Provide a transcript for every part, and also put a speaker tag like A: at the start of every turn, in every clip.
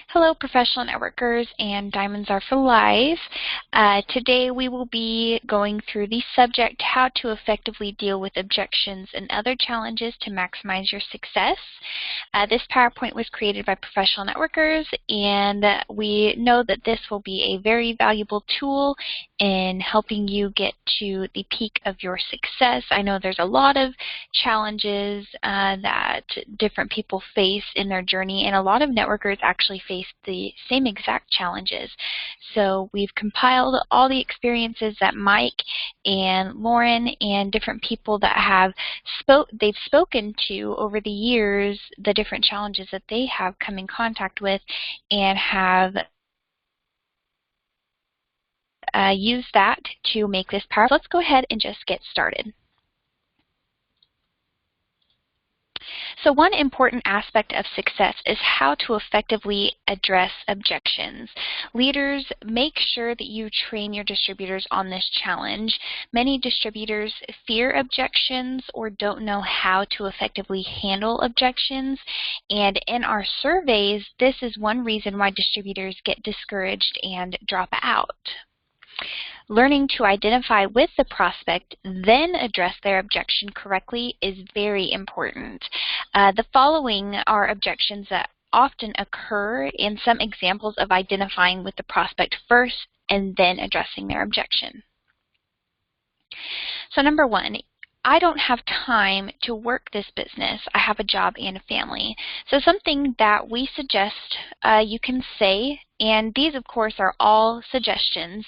A: Hello, professional networkers and Diamonds Are for Life. Today we will be going through the subject, how to effectively deal with objections and other challenges to maximize your success. This PowerPoint was created by professional networkers, and we know that this will be a very valuable tool in helping you get to the peak of your success. I know there's a lot of challenges that different people face in their journey, and a lot of networkers actually face the same exact challenges. So we've compiled all the experiences that Mike and Lauren and different people that have they've spoken to over the years, the different challenges that they have come in contact with, and have used that to make this powerful. Let's go ahead and just get started. So one important aspect of success is how to effectively address objections. Leaders, make sure that you train your distributors on this challenge. Many distributors fear objections or don't know how to effectively handle objections. And in our surveys, this is one reason why distributors get discouraged and drop out. Learning to identify with the prospect, then address their objection correctly is very important. The following are objections that often occur, and some examples of identifying with the prospect first and then addressing their objection. So number one, I don't have time to work this business. I have a job and a family. So something that we suggest you can say, and these of course are all suggestions,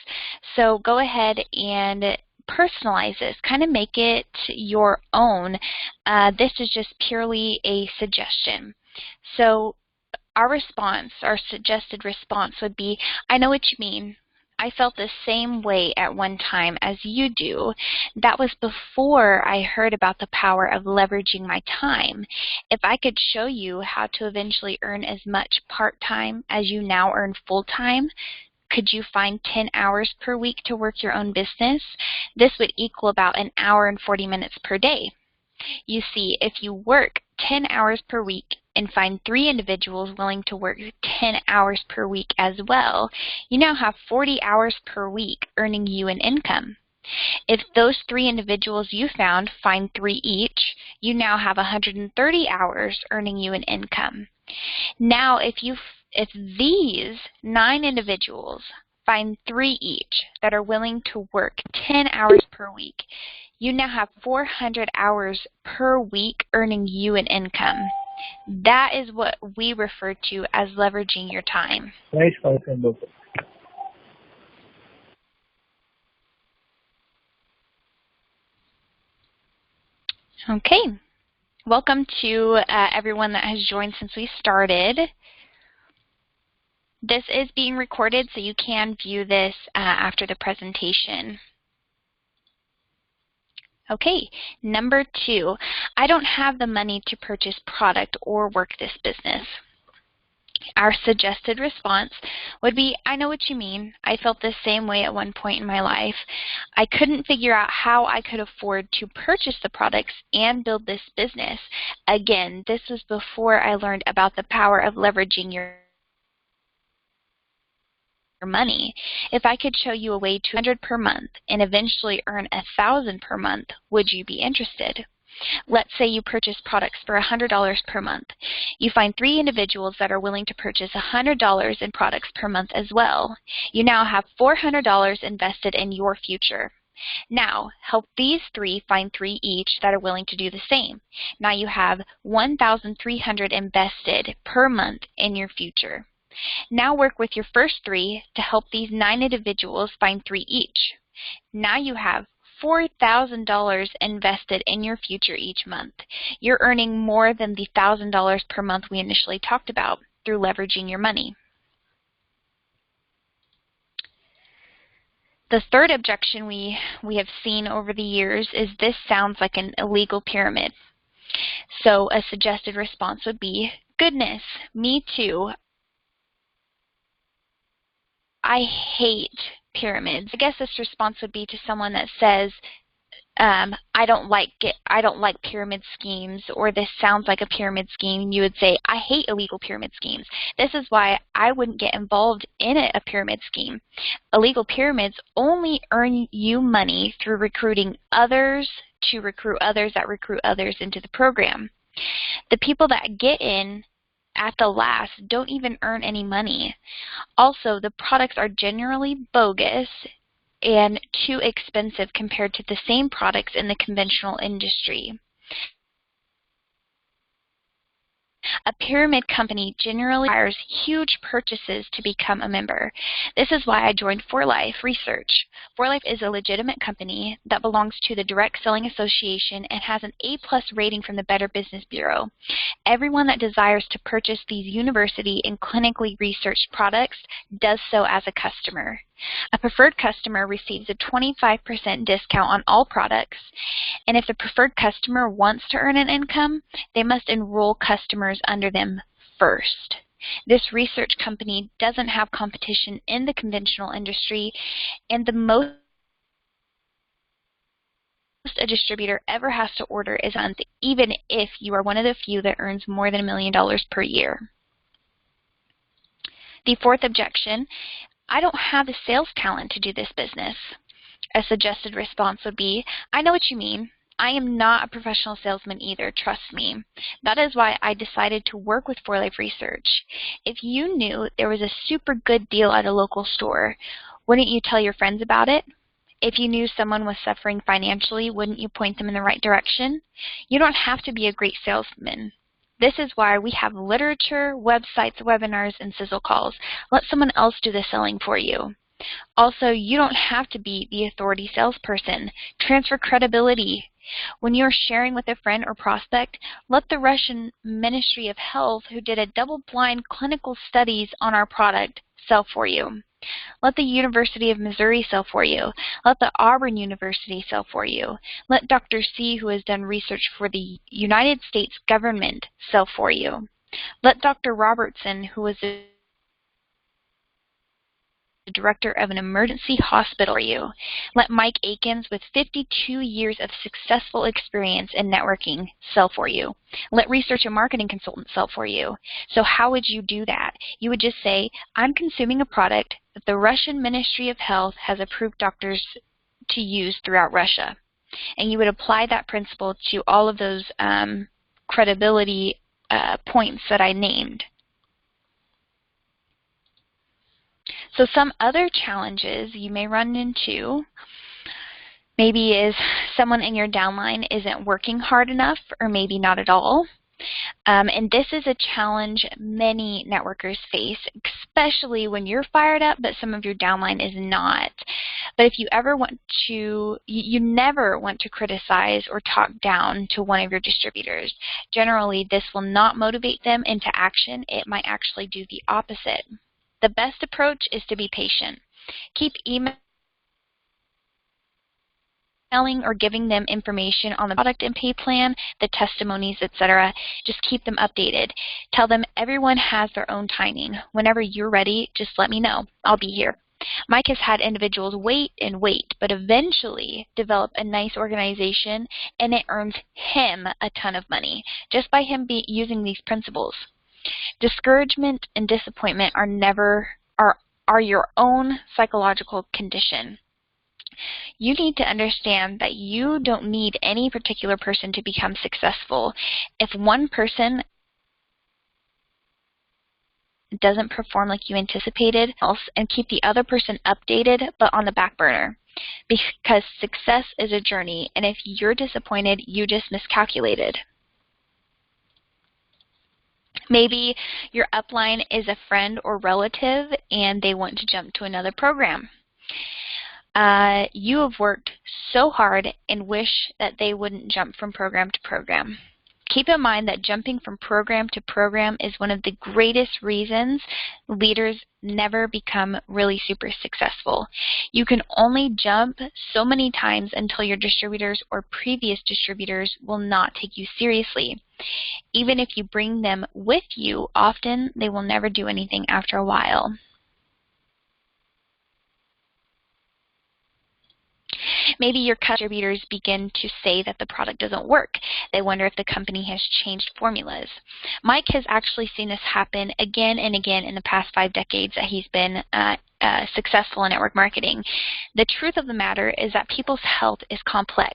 A: so go ahead and personalize this, kind of make it your own. This is just purely a suggestion. So our suggested response would be, I know what you mean. I felt the same way at one time as you do. That was before I heard about the power of leveraging my time. If I could show you how to eventually earn as much part-time as you now earn full-time, could you find 10 hours per week to work your own business? This would equal about an hour and 40 minutes per day. You see, if you work 10 hours per week and find 3 individuals willing to work 10 hours per week as well, you now have 40 hours per week earning you an income. If those 3 individuals you found find 3 each, you now have 130 hours earning you an income. Now, if these 9 individuals find 3 each that are willing to work 10 hours per week, you now have 400 hours per week earning you an income. That is what we refer to as leveraging your time. Okay. Welcome to everyone that has joined since we started. This is being recorded, so you can view this after the presentation. Okay, number 2, I don't have the money to purchase product or work this business. Our suggested response would be, I know what you mean. I felt the same way at one point in my life. I couldn't figure out how I could afford to purchase the products and build this business. Again, this was before I learned about the power of leveraging your money. If I could show you a way to $200 per month and eventually earn $1,000 per month, would you be interested? Let's say you purchase products for $100 per month. You find 3 individuals that are willing to purchase $100 in products per month as well. You now have $400 invested in your future. Now, help these 3 find 3 each that are willing to do the same. Now you have $1,300 invested per month in your future. Now work with your first 3 to help these 9 individuals find 3 each. Now you have $4,000 invested in your future each month. You're earning more than the $1,000 per month we initially talked about through leveraging your money. The third objection we have seen over the years is this sounds like an illegal pyramid. So a suggested response would be, goodness, me too. I hate pyramids. I guess this response would be to someone that says, I don't like pyramid schemes, or this sounds like a pyramid scheme, you would say, I hate illegal pyramid schemes. This is why I wouldn't get involved in a pyramid scheme. Illegal pyramids only earn you money through recruiting others to recruit others that recruit others into the program. The people that get in at the last don't even earn any money. Also, the products are generally bogus and too expensive compared to the same products in the conventional industry. A pyramid company generally requires huge purchases to become a member. This is why I joined For Life Research. For Life is a legitimate company that belongs to the Direct Selling Association and has an A+ rating from the Better Business Bureau. Everyone that desires to purchase these university and clinically researched products does so as a customer. A preferred customer receives a 25% discount on all products, and if the preferred customer wants to earn an income, they must enroll customers under them first. This research company doesn't have competition in the conventional industry, and the most a distributor ever has to order is a month, even if you are one of the few that earns more than $1 million per year. The fourth objection, I don't have the sales talent to do this business. A suggested response would be, I know what you mean. I am not a professional salesman either, trust me. That is why I decided to work with For Life Research. If you knew there was a super good deal at a local store, wouldn't you tell your friends about it? If you knew someone was suffering financially, wouldn't you point them in the right direction? You don't have to be a great salesman. This is why we have literature, websites, webinars, and sizzle calls. Let someone else do the selling for you. Also, you don't have to be the authority salesperson. Transfer credibility. When you're sharing with a friend or prospect, let the Russian Ministry of Health, who did a double-blind clinical studies on our product, sell for you. Let the University of Missouri sell for you. Let the Auburn University sell for you. Let Dr. C, who has done research for the United States government, sell for you. Let Dr. Robertson, who was the director of an emergency hospital, for you. Let Mike Akins, with 52 years of successful experience in networking, sell for you. Let research and marketing consultants sell for you. So how would you do that? You would just say, I'm consuming a product that the Russian Ministry of Health has approved doctors to use throughout Russia. And you would apply that principle to all of those credibility points that I named. So some other challenges you may run into maybe is someone in your downline isn't working hard enough, or maybe not at all. And this is a challenge many networkers face, especially when you're fired up, but some of your downline is not. But if you ever want to, you never want to criticize or talk down to one of your distributors. Generally, this will not motivate them into action. It might actually do the opposite. The best approach is to be patient. Keep emailing or giving them information on the product and pay plan, the testimonies, etc. Just keep them updated. Tell them everyone has their own timing. Whenever you're ready, just let me know. I'll be here. Mike has had individuals wait and wait, but eventually develop a nice organization, and it earns him a ton of money just by him using these principles. Discouragement and disappointment are your own psychological condition. You need to understand that you don't need any particular person to become successful. If one person doesn't perform like you anticipated, and keep the other person updated but on the back burner. Because success is a journey, and if you're disappointed, you just miscalculated. Maybe your upline is a friend or relative and they want to jump to another program. You have worked so hard and wish that they wouldn't jump from program to program. Keep in mind that jumping from program to program is one of the greatest reasons leaders never become really super successful. You can only jump so many times until your distributors or previous distributors will not take you seriously. Even if you bring them with you, often they will never do anything after a while. Maybe your distributors begin to say that the product doesn't work. They wonder if the company has changed formulas. Mike has actually seen this happen again and again in the past 5 decades that he's been successful in network marketing. The truth of the matter is that people's health is complex.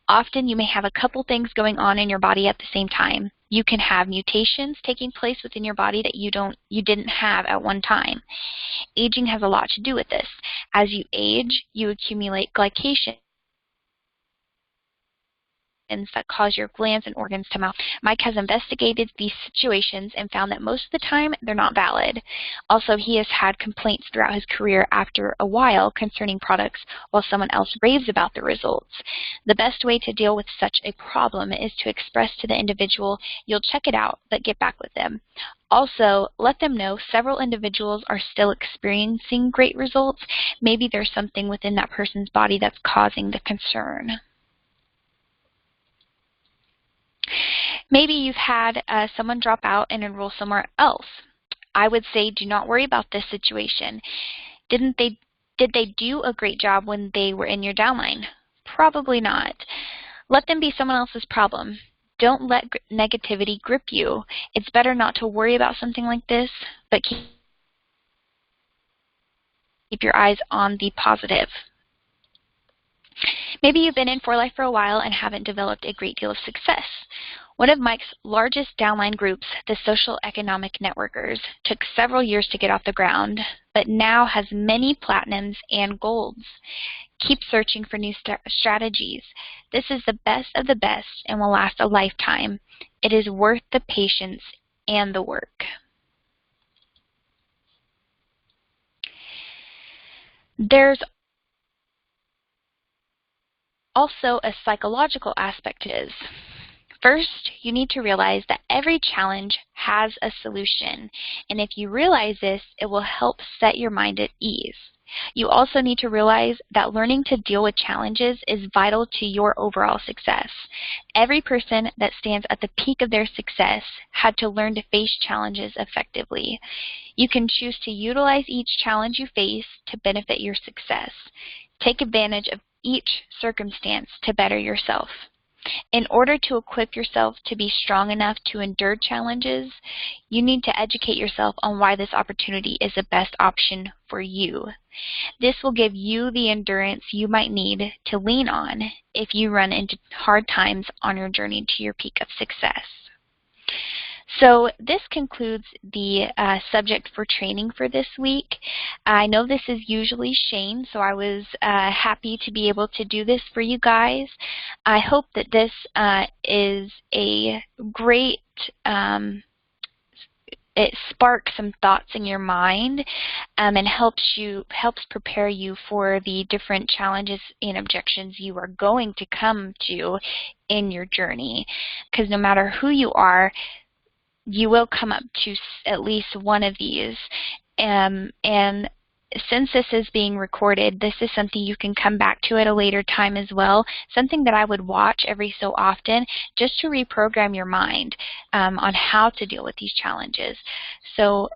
A: Often you may have a couple things going on in your body at the same time. You can have mutations taking place within your body that you didn't have at one time. Aging has a lot to do with this. As you age, you accumulate glycation that cause your glands and organs to malfunction. Mike has investigated these situations and found that most of the time they're not valid. Also, he has had complaints throughout his career after a while concerning products while someone else raves about the results. The best way to deal with such a problem is to express to the individual, "You'll check it out, but get back with them." Also, let them know several individuals are still experiencing great results. Maybe there's something within that person's body that's causing the concern. Maybe you've had someone drop out and enroll somewhere else. I would say do not worry about this situation. Did they do a great job when they were in your downline? Probably not. Let them be someone else's problem. Don't let negativity grip you. It's better not to worry about something like this, but keep your eyes on the positive. Maybe you've been in For Life for a while and haven't developed a great deal of success. One of Mike's largest downline groups, the Social Economic Networkers, took several years to get off the ground, but now has many platinums and golds. Keep searching for new strategies. This is the best of the best and will last a lifetime. It is worth the patience and the work. There's also a psychological aspect to this. First, you need to realize that every challenge has a solution, and if you realize this, it will help set your mind at ease. You also need to realize that learning to deal with challenges is vital to your overall success. Every person that stands at the peak of their success had to learn to face challenges effectively. You can choose to utilize each challenge you face to benefit your success. Take advantage of each circumstance to better yourself. In order to equip yourself to be strong enough to endure challenges, you need to educate yourself on why this opportunity is the best option for you. This will give you the endurance you might need to lean on if you run into hard times on your journey to your peak of success. So this concludes the subject for training for this week. I know this is usually Shane, so I was happy to be able to do this for you guys. I hope that this is a great, it sparks some thoughts in your mind and helps prepare you for the different challenges and objections you are going to come to in your journey. Because no matter who you are, you will come up to at least one of these. And since this is being recorded, this is something you can come back to at a later time as well, something that I would watch every so often just to reprogram your mind on how to deal with these challenges. So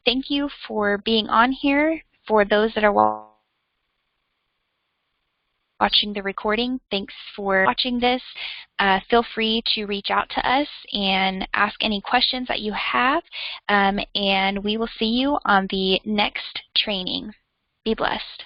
A: thank you for being on here. For those that are watching the recording, thanks for watching this. Feel free to reach out to us and ask any questions that you have, and we will see you on the next training. Be blessed.